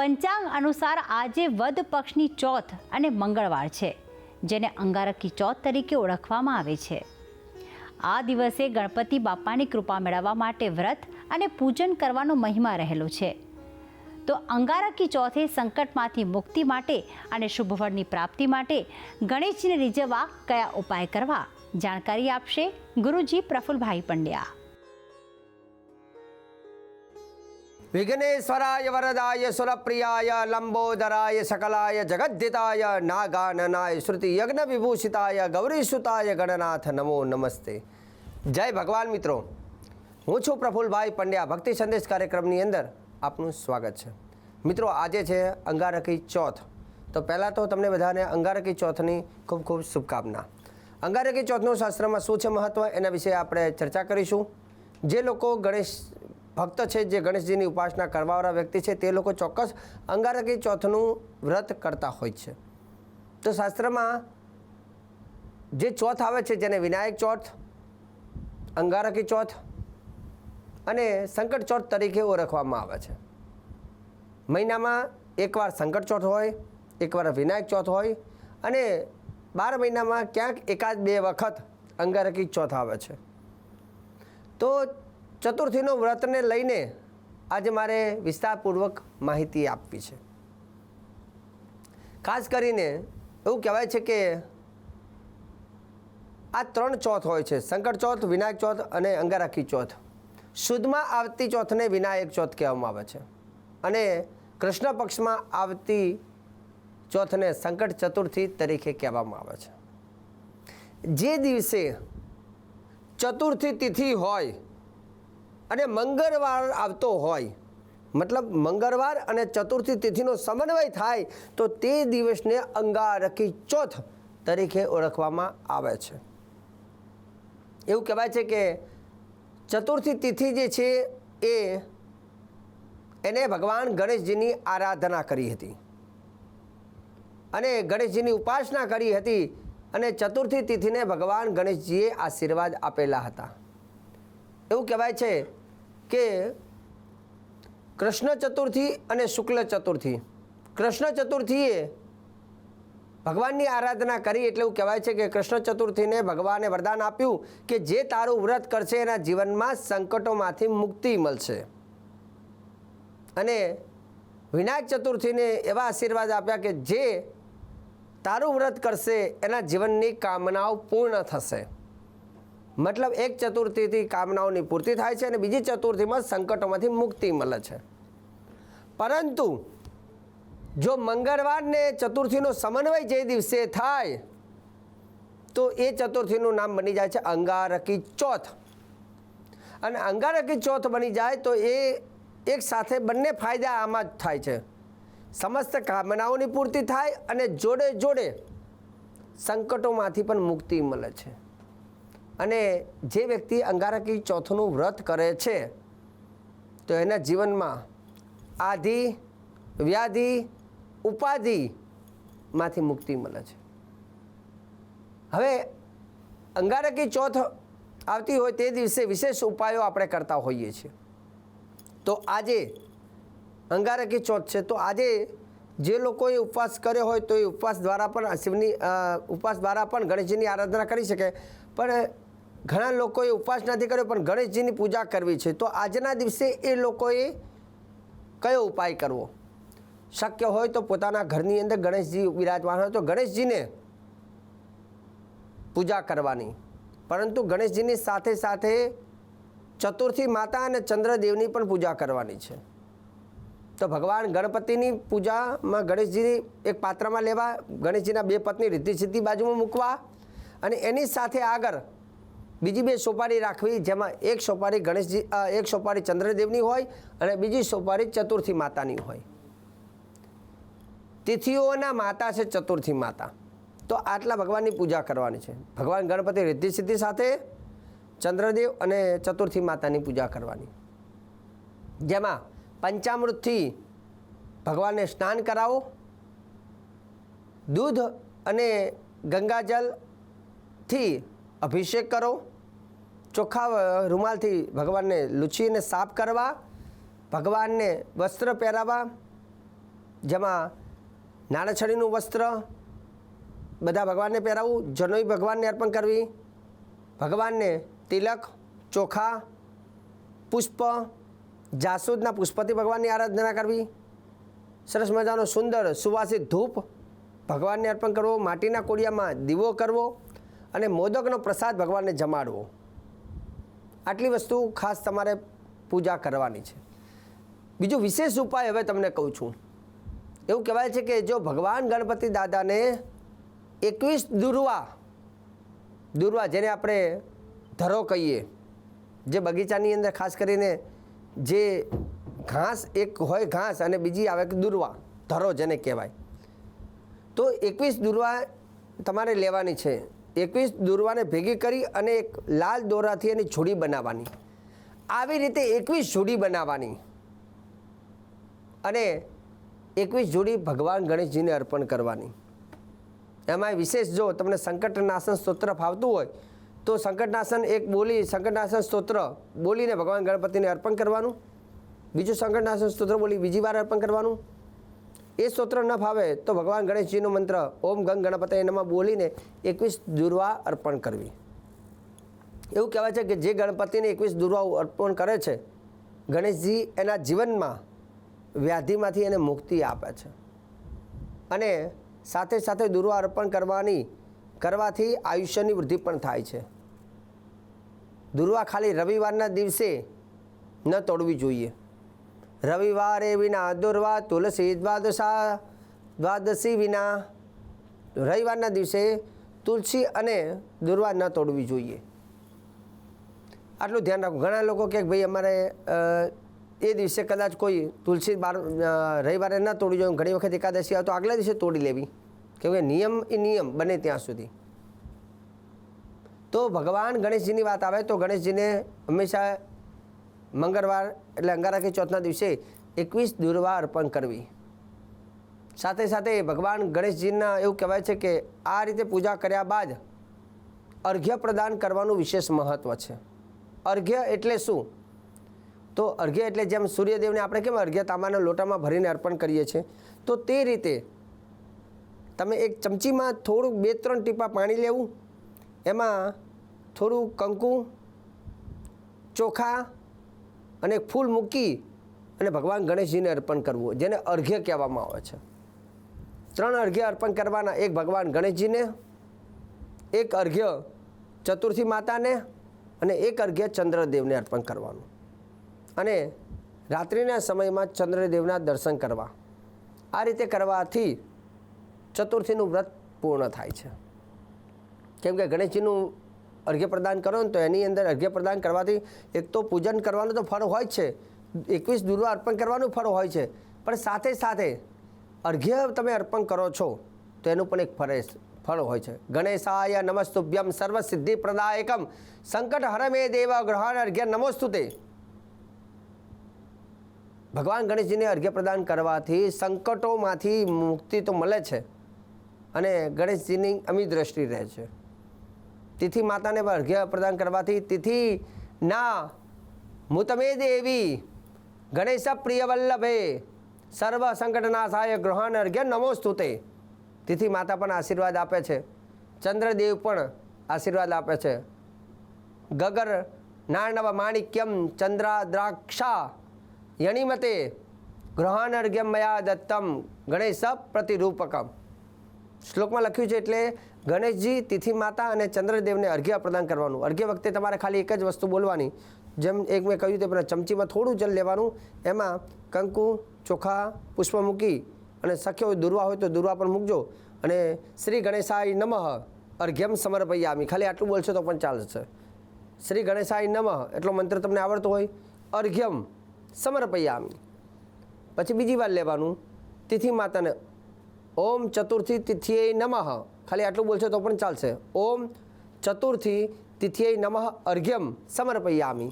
પંચાંગ અનુસાર આજે વદ પક્ષની ચોથ અને મંગળવાર છે, જેને અંગારકી ચોથ તરીકે ઓળખવામાં આવે છે. આ દિવસે ગણપતિ બાપાની કૃપા મેળવવા માટે વ્રત અને પૂજન કરવાનો મહિમા રહેલો છે. તો અંગારકી ચોથે સંકટમાંથી મુક્તિ માટે અને શુભ ફળની પ્રાપ્તિ માટે ગણેશજીને રીઝવવા કયા ઉપાય કરવા, જાણકારી આપશે ગુરુજી પ્રફુલભાઈ પંડ્યા. વિઘ્નેશ્વરાય વરદાય સુરપ્રિયાય લંબોદરાય સકલાય જગદ્ધિતાય નાગાનનાય શ્રુતિ યજ્ઞ વિભૂષિતાય ગૌરીસુતાય ગણનાથ નમો નમસ્તે. જય ભગવાન મિત્રો, હું છું પ્રફુલભાઈ પંડ્યા. ભક્તિ સંદેશ કાર્યક્રમની અંદર આપનું સ્વાગત છે. મિત્રો, આજે છે અંગારકી ચોથ. તો પહેલાં તો તમને બધાને અંગારકી ચોથની ખૂબ ખૂબ શુભકામના. અંગારકી ચોથનું શાસ્ત્રમાં શું છે મહત્ત્વ, એના વિશે આપણે ચર્ચા કરીશું. જે લોકો ગણેશ ભક્ત છે, જે ગણેશજીની ઉપાસના કરવાવાળા વ્યક્તિ છે, તે લોકો ચોક્કસ અંગારકી ચોથનું વ્રત કરતા હોય છે. તો શાસ્ત્રમાં જે ચોથ આવે છે, જેને વિનાયક ચોથ, અંગારકી ચોથ અને સંકટ ચોથ તરીકે ઓળખવામાં આવે છે. મહિનામાં એકવાર સંકટ ચોથ હોય, એકવાર વિનાયક ચોથ હોય અને 12 મહિનામાં ક્યાંક એકાદ 2 વખત અંગારકી ચોથ આવે છે. તો ચતુર્થીનો વ્રતને લઈને આજે મારે વિસ્તારપૂર્વક માહિતી આપવી છે. ખાસ કરીને એવું કહેવાય છે કે આ 3 ચોથ હોય છે, સંકટ ચોથ, વિનાયક ચોથ અને અંગારકી ચોથ. સુદમાં આવતી ચોથને વિનાયક ચોથ કહેવામાં આવે છે અને કૃષ્ણ પક્ષમાં આવતી ચોથને સંકટ ચતુર્થી તરીકે કહેવામાં આવે છે. જે દિવસે ચતુર્થી તિથિ હોય અને મંગળવાર આવતો હોય, મતલબ મંગળવાર અને ચતુર્થી તિથિનો સમન્વય થાય, તો તે દિવસને અંગારકી ચોથ તરીકે ઓળખવામાં આવે છે. એવું કહેવાય છે કે ચતુર્થી તિથિ જે છે એને ભગવાન ગણેશજીની આરાધના કરી હતી અને ગણેશજીની ઉપાસના કરી હતી અને ચતુર્થી તિથિને ભગવાન ગણેશજીએ આશીર્વાદ આપેલા હતા. એવું કહેવાય છે કે કૃષ્ણ ચતુર્થી અને શુક્લ ચતુર્થી, કૃષ્ણ ચતુર્થીએ ભગવાનની આરાધના કરી એટલે એવું કહેવાય છે કે કૃષ્ણ ચતુર્થીને ભગવાને વરદાન આપ્યું કે જે તારું વ્રત કરશે એના જીવનમાં સંકટોમાંથી મુક્તિ મળશે. અને વિનાયક ચતુર્થીને એવા આશીર્વાદ આપ્યા કે જે તારું વ્રત કરશે એના જીવનની કામનાઓ પૂર્ણ થશે. મતલબ એક ચતુર્થીથી કામનાઓની પૂર્તિ થાય છે અને બીજી ચતુર્થીમાં સંકટોમાંથી મુક્તિ મળે છે. પરંતુ જો મંગળવારને ચતુર્થીનો સમન્વય જે દિવસે થાય તો એ ચતુર્થીનું નામ બની જાય છે અંગારકી ચોથ. અને અંગારકી ચોથ બની જાય તો એ એક સાથે બંને ફાયદા આમાં જ થાય છે. સમસ્ત કામનાઓની પૂર્તિ થાય અને જોડે જોડે સંકટોમાંથી પણ મુક્તિ મળે છે. અને જે વ્યક્તિ અંગારકી ચોથનું વ્રત કરે છે તો એના જીવનમાં આધિ, વ્યાધિ, ઉપાધિમાંથી મુક્તિ મળે છે. હવે અંગારકી ચોથ આવતી હોય તે દિવસે વિશેષ ઉપાયો આપણે કરતા હોઈએ છીએ. તો આજે અંગારકી ચોથ છે, તો આજે જે લોકોએ ઉપવાસ કર્યો હોય તો એ ઉપવાસ દ્વારા પણ શિવની ઉપવાસ દ્વારા પણ ગણેશજીની આરાધના કરી શકે. પણ ઘણા લોકોએ ઉપવાસ નથી કર્યો પણ ગણેશજીની પૂજા કરવી છે, તો આજના દિવસે એ લોકોએ કયો ઉપાય કરવો? શક્ય હોય તો પોતાના ઘરની અંદર ગણેશજી વિરાજમાન હોય તો ગણેશજીને પૂજા કરવાની, પરંતુ ગણેશજીની સાથે સાથે ચતુર્થી માતા અને ચંદ્રદેવની પણ પૂજા કરવાની છે. તો ભગવાન ગણપતિની પૂજામાં ગણેશજીની એક પાત્રમાં લેવા, ગણેશજીના 2 પત્ની રિદ્ધિ સિદ્ધિ બાજુમાં મૂકવા અને એની સાથે આગળ બીજી 2 સોપારી રાખવી, જેમાં એક સોપારી ગણેશજી, એક સોપારી ચંદ્રદેવની હોય અને બીજી સોપારી ચતુર્થી માતાની હોય. તિથિઓના માતા છે ચતુર્થી માતા. તો આટલા ભગવાનની પૂજા કરવાની છે. ભગવાન ગણપતિ રિદ્ધિ સિદ્ધિ સાથે ચંદ્રદેવ અને ચતુર્થી માતાની પૂજા કરવાની, જેમાં પંચામૃતથી ભગવાનને સ્નાન કરાવો, દૂધ અને ગંગાજલથી અભિષેક કરો, ચોખ્ખા રૂમાલથી ભગવાનને લૂછીને સાફ કરવા, ભગવાનને વસ્ત્ર પહેરાવવા, જેમાં નાણાછડીનું વસ્ત્ર બધા ભગવાનને પહેરાવવું, જનોઈ ભગવાનને અર્પણ કરવી, ભગવાનને તિલક, ચોખા, પુષ્પ, જાસૂદના પુષ્પથી ભગવાનની આરાધના કરવી, સરસ મજાનો સુંદર સુવાસિત ધૂપ ભગવાનને અર્પણ કરવો, માટીના કોડિયામાં દીવો કરવો અને મોદકનો પ્રસાદ ભગવાનને જમાડવો. આટલી વસ્તુ ખાસ તમારે પૂજા કરવાની છે. બીજું વિશેષ ઉપાય હવે તમને કહું છું. એવું કહેવાય છે કે જો ભગવાન ગણપતિ દાદાને 21 દુર્વા જેને આપણે ધરો કહીએ, જે બગીચાની અંદર ખાસ કરીને જે ઘાસ એક હોય ઘાસ અને બીજી આવે કે દુર્વા ધરો જેને કહેવાય, તો 21 દુર્વા તમારે લેવાની છે. 21 દુર્વાને ભેગી કરી અને એક લાલ દોરાથી એની જોડી બનાવવાની. આવી રીતે 21 જોડી બનાવવાની અને 21 જોડી ભગવાન ગણેશજીને અર્પણ કરવાની. એમાં વિશેષ જો તમને સંકટનાશન સ્તોત્ર ફાવતું હોય તો સંકટનાશન સંકટનાશન સ્તોત્ર બોલીને ભગવાન ગણપતિને અર્પણ કરવાનું. બીજું સંકટનાશન સ્તોત્ર બોલી બીજી વાર અર્પણ કરવાનું. એ સ્તોત્ર ન ફાવે તો ભગવાન ગણેશજીનો મંત્ર ઓમ ગંગ ગણપતયે નમઃ બોલીને 21 દુર્વા અર્પણ કરવી. એવું કહેવાય છે કે જે ગણપતિને 21 દુર્વા અર્પણ કરે છે, ગણેશજી એના જીવનમાં વ્યાધિમાંથી એને મુક્તિ આપે છે. અને સાથે સાથે દુર્વા અર્પણ કરવાથી આયુષ્યની વૃદ્ધિ પણ થાય છે. દુર્વા ખાલી રવિવારના દિવસે ન તોડવી જોઈએ. રવિવારે વિના દુર્વા તુલસી દ્વાદશી વિના, રવિવારના દિવસે તુલસી અને દુર્વા ન તોડવી જોઈએ. આટલું ધ્યાન રાખો. ઘણા લોકો કહે ભાઈ અમારે એ દિવસે કદાચ કોઈ તુલસી રવિવારે ન તોડી જોઈએ, ઘણી વખત એકાદશી આવે તો આગલા દિવસે તોડી લેવી, કેમ કે નિયમ એ નિયમ બને ત્યાં સુધી. તો ભગવાન ગણેશજીની વાત આવે તો ગણેશજીને હંમેશા મંગળવાર એટલે અંગારકી ચોથના દિવસે 21 દુર્વા અર્પણ કરવી. સાથે સાથે ભગવાન ગણેશજીના એવું કહેવાય છે કે આ રીતે પૂજા કર્યા બાદ અર્ઘ્ય પ્રદાન કરવાનું વિશેષ મહત્ત્વ છે. અર્ઘ્ય એટલે શું? તો અર્ઘ્ય એટલે જેમ સૂર્યદેવને આપણે કેમ અર્ઘ્ય તાંબાના લોટામાં ભરીને અર્પણ કરીએ છીએ, તો તે રીતે તમે એક ચમચીમાં થોડુંક 2-3 ટીપા પાણી લેવું, એમાં થોડું કંકુ, ચોખા અને ફૂલ મૂકી અને ભગવાન ગણેશજીને અર્પણ કરવું, જેને અર્ઘ્ય કહેવામાં આવે છે. 3 અર્ઘ્ય અર્પણ કરવાના. એક ભગવાન ગણેશજીને, એક અર્ઘ્ય ચતુર્થી માતાને અને એક અર્ઘ્ય ચંદ્રદેવને અર્પણ કરવાનું. અને રાત્રિના સમયમાં ચંદ્રદેવના દર્શન કરવા. આ રીતે કરવાથી ચતુર્થીનું વ્રત પૂર્ણ થાય છે. કેમ કે ગણેશજીનું અર્ઘ્ય પ્રદાન કરો ને તો એની અંદર અર્ઘ્ય પ્રદાન કરવાથી એક તો પૂજન કરવાનું તો ફળ હોય છે, 21 દુર્વા અર્પણ કરવાનું ફળ હોય છે, પણ સાથે સાથે અર્ઘ્ય તમે અર્પણ કરો છો તો એનું પણ એક ફળ હોય છે. ગણેશાય નમસ્તુભ્યમ સર્વસિદ્ધિ પ્રદાયકમ સંકટ હરમે દેવ ગ્રહણ અર્ઘ્ય નમોસ્તુતે. ભગવાન ગણેશજીને અર્ઘ્ય પ્રદાન કરવાથી સંકટોમાંથી મુક્તિ તો મળે છે અને ગણેશજીની અમી દ્રષ્ટિ રહે છે. તિથિ માતાને અર્ઘ્ય પ્રદાન કરવાથી તિથિ ના મુતમે દેવી ગણેશ પ્રિય વલ્લભે સર્વ સંકટનાશાય ગ્રહણ અર્ઘ્ય નમોસ્તુતે. તિથિ માતા પણ આશીર્વાદ આપે છે, ચંદ્રદેવ પણ આશીર્વાદ આપે છે. ગગર નાર્ણવ માણિક્યમ ચંદ્રાદ્રાક્ષા યણિમતે ગ્રહણ અર્ઘ્યમ મયા દત્તમ ગણેશ પ્રતિરૂપકમ. શ્લોકમાં લખ્યું છે એટલે ગણેશજી, તિથિ માતા અને ચંદ્રદેવને અર્ઘ્ય પ્રદાન કરવાનું. અર્ઘ્ય વખતે તમારે ખાલી એક જ વસ્તુ બોલવાની, જેમ એક મેં કહ્યું તે પહેલાં ચમચીમાં થોડું જલ લેવાનું, એમાં કંકુ, ચોખા, પુષ્પ મૂકી અને શક્ય હોય દુર્વા હોય તો દુર્વા પણ મૂકજો અને શ્રી ગણેશાય નમઃ અર્ઘ્યમ સમર્પયામિ, ખાલી આટલું બોલશો તો પણ ચાલશે. શ્રી ગણેશાય નમઃ એટલો મંત્ર તમને આવડતો હોય, અર્ઘ્યમ સમર્પયામિ. પછી બીજી વાર લેવાનું તિથિ માતાને ઓમ ચતુર્થી તિથિએ નમઃ, ખાલી આટલું બોલશો તો પણ ચાલશે. ઓમ ચતુર્થી તિથિએ નમઃ અર્ઘ્યમ સમર્પયામિ.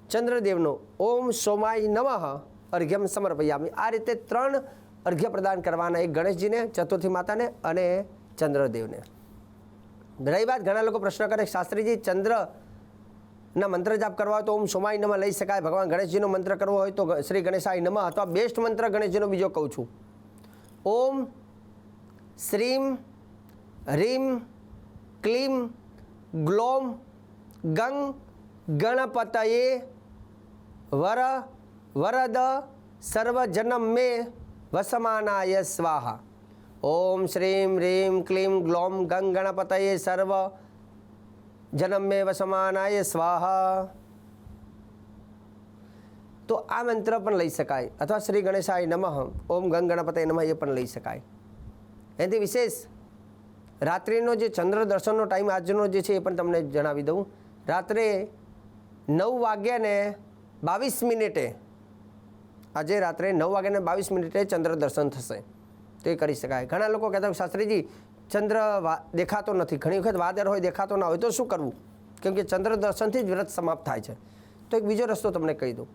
ચંદ્રદેવનો ઓમ સોમાય નમઃ અર્ઘ્યમ સમર્પયામિ. આ રીતે 3 અર્ઘ્ય પ્રદાન કરવાના, એક ગણેશજીને, ચતુર્થી માતાને અને ચંદ્રદેવને. રહી વાત, ઘણા લોકો પ્રશ્ન કરે શાસ્ત્રીજી ચંદ્રના મંત્ર જાપ કરવા હોય તો ઓમ સોમાય નમઃ લઈ શકાય, ભગવાન ગણેશજીનો મંત્ર કરવો હોય તો શ્રી ગણેશાય નમઃ, અથવા બેસ્ટ મંત્ર ગણેશજીનો બીજો કહું છું, ઓમ શ્રીમ રીમ ક્લીમ ગ્લોમ ગંગ ગણપતયે વરદ સર્વજનમ મે વસમાનાય સ્વાહા. ઓમ શ્રીમ રીમ ક્લીમ ગ્લોમ ગંગ ગણપતયે સર્વ જનમ મે વસમાનાય સ્વાહા. તો આ મંત્ર પણ લઈ શકાય, અથવા શ્રી ગણેશાય નમઃ ઓમ ગંગ ગણપતયે નમઃ એ પણ લઈ શકાય. એનાથી વિશેષ રાત્રિનો જે ચંદ્ર દર્શનનો ટાઈમ આજનો જે છે એ પણ તમને જણાવી દઉં. રાત્રે 9:22 આજે રાત્રે 9:22 ચંદ્ર દર્શન થશે, તો એ કરી શકાય. ઘણા લોકો કહેતા હોય શાસ્ત્રીજી ચંદ્ર દેખાતો નથી, ઘણી વખત વાદળ હોય દેખાતો ના હોય તો શું કરવું, કેમ કે ચંદ્ર દર્શનથી જ વ્રત સમાપ્ત થાય છે. તો એક બીજો રસ્તો તમને કહી દઉં.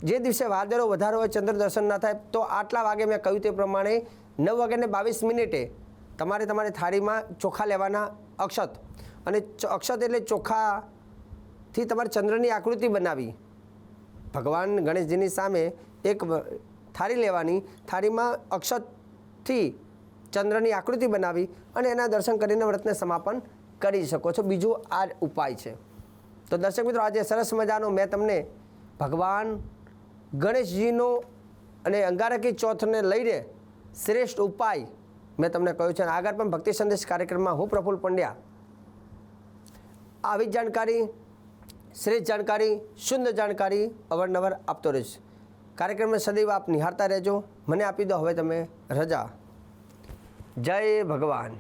જે દિવસે વાદળો વધારે હોય, ચંદ્ર દર્શન ના થાય, તો આટલા વાગે મેં કહ્યું તે પ્રમાણે 9:22 તમારે તમારી થાળીમાં ચોખા લેવાના, અક્ષત, અને અક્ષત એટલે ચોખાથી તમારે ચંદ્રની આકૃતિ બનાવી, ભગવાન ગણેશજીની સામે એક થાળી લેવાની, થાળીમાં અક્ષતથી ચંદ્રની આકૃતિ બનાવી અને એના દર્શન કરીને વ્રતને સમાપન કરી શકો છો. બીજો આ ઉપાય છે. તો દર્શક મિત્રો, આજે સરસ મજાનો મેં તમને ભગવાન ગણેશજીનો અને અંગારકી ચોથને લઈને શ્રેષ્ઠ ઉપાય મેં તમને કહ્યું છે. અને આગળ પણ ભક્તિ સંદેશ કાર્યક્રમમાં હું પ્રફુલ્લ પંડ્યા આવી જાણકારી, શ્રેષ્ઠ જાણકારી, શુદ્ધ જાણકારી અવારનવાર આપતો રહીશ. કાર્યક્રમને સદૈવ આપ નિહાળતા રહેજો. મને આપી દો હવે તમે રજા. જય ભગવાન.